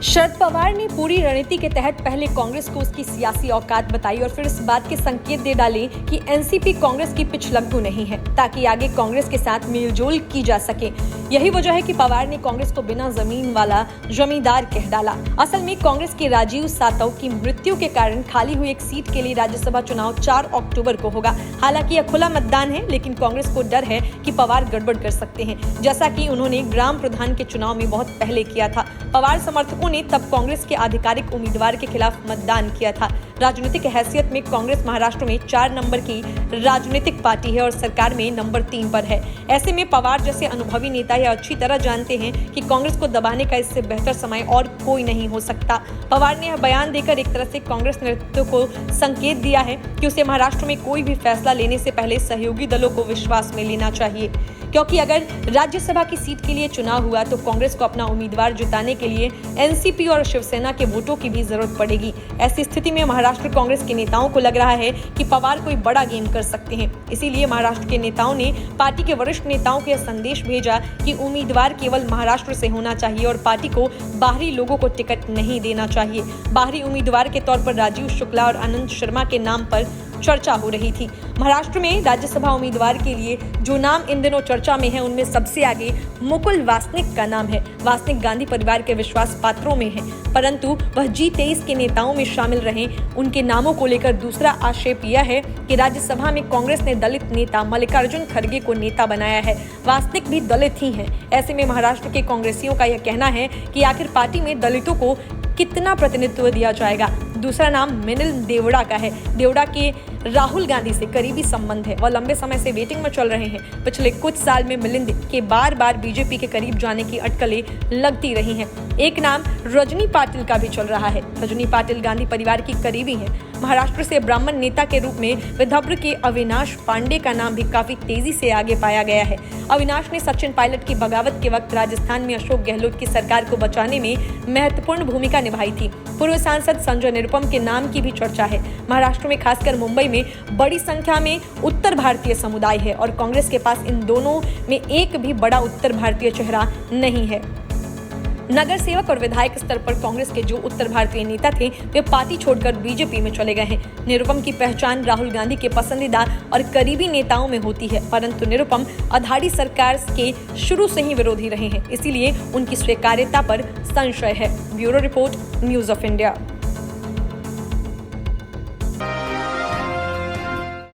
शरद पवार ने पूरी रणनीति के तहत पहले कांग्रेस को उसकी सियासी औकात बताई और फिर इस बात के संकेत दे डाले कि एनसीपी कांग्रेस की पिछलग्गू नहीं है, ताकि आगे कांग्रेस के साथ मेलजोल की जा सके। यही वजह है कि पवार ने कांग्रेस को बिना जमीन वाला जमींदार कह डाला। असल में कांग्रेस के राजीव सातव की मृत्यु के कारण खाली हुई एक सीट के लिए राज्यसभा चुनाव 4 अक्टूबर को होगा। हालांकि यह खुला मतदान है, लेकिन कांग्रेस को डर है कि पवार गड़बड़ कर सकते हैं, जैसा कि उन्होंने ग्राम प्रधान के चुनाव में बहुत पहले किया था। पवार समर्थकों ने तब कांग्रेस के आधिकारिक उम्मीदवार के खिलाफ मतदान किया था। राजनीतिक हैसियत में कांग्रेस महाराष्ट्र में 4 नंबर की राजनीतिक पार्टी है और सरकार में नंबर 3 पर है। ऐसे में पवार जैसे अनुभवी नेता यह अच्छी तरह जानते हैं कि कांग्रेस को दबाने का इससे बेहतर समय और कोई नहीं हो सकता। पवार ने यह बयान देकर एक तरह से कांग्रेस नेतृत्व को संकेत दिया है कि उसे महाराष्ट्र में कोई भी फैसला लेने से पहले सहयोगी दलों को विश्वास में लेना चाहिए, क्योंकि अगर राज्यसभा की सीट के लिए चुनाव हुआ तो कांग्रेस को अपना उम्मीदवार जिताने के लिए एनसीपी और शिवसेना के वोटों की भी जरूरत पड़ेगी। ऐसी स्थिति में महाराष्ट्र कांग्रेस के नेताओं को लग रहा है कि पवार कोई बड़ा गेम कर सकते हैं। इसीलिए महाराष्ट्र के नेताओं ने पार्टी के वरिष्ठ नेताओं को यह संदेश भेजा कि उम्मीदवार केवल महाराष्ट्र से होना चाहिए और पार्टी को बाहरी लोगों को टिकट नहीं देना चाहिए। बाहरी उम्मीदवार के तौर पर राजीव शुक्ला और आनंद शर्मा के नाम पर चर्चा हो रही थी। महाराष्ट्र में राज्यसभा उम्मीदवार के लिए जो नाम इन दिनों चर्चा में है, उनमें सबसे आगे मुकुल वासनिक का नाम है। वासनिक गांधी परिवार के विश्वास पात्रों में है, परंतु वह G23 के नेताओं में शामिल रहे। उनके नामों को लेकर दूसरा आक्षेप यह है कि राज्यसभा में कांग्रेस ने दलित नेता मल्लिकार्जुन खड़गे को नेता बनाया है। वासनिक भी दलित ही हैं। ऐसे में महाराष्ट्र के कांग्रेसियों का यह कहना है कि आखिर पार्टी में दलितों को कितना प्रतिनिधित्व दिया जाएगा। दूसरा नाम मिलिंद देवड़ा का है। देवड़ा के राहुल गांधी से करीबी संबंध है। वह लंबे समय से वेटिंग में चल रहे हैं। पिछले कुछ साल में मिलिंद के बार बीजेपी के करीब जाने की अटकलें लगती रही हैं। एक नाम रजनी पाटिल का भी चल रहा है। रजनी पाटिल गांधी परिवार की करीबी हैं। महाराष्ट्र से ब्राह्मण नेता के रूप में विदर्भ के अविनाश पांडे का नाम भी काफी तेजी से आगे पाया गया है। अविनाश ने सचिन पायलट की बगावत के वक्त राजस्थान में अशोक गहलोत की सरकार को बचाने में महत्वपूर्ण भूमिका निभाई थी। पूर्व सांसद संजय निरुपम के नाम की भी चर्चा है। महाराष्ट्र में खासकर मुंबई में बड़ी संख्या में उत्तर भारतीय समुदाय है और कांग्रेस के पास इन दोनों में एक भी बड़ा उत्तर भारतीय चेहरा नहीं है। नगर सेवक और विधायक स्तर पर कांग्रेस के जो उत्तर भारतीय नेता थे, वे पार्टी छोड़कर बीजेपी में चले गए हैं। निरुपम की पहचान राहुल गांधी के पसंदीदा और करीबी नेताओं में होती है, परंतु निरुपम अघाड़ी सरकार के शुरू से ही विरोधी रहे हैं, इसीलिए उनकी स्वीकार्यता पर संशय है। Bureau report, news of India.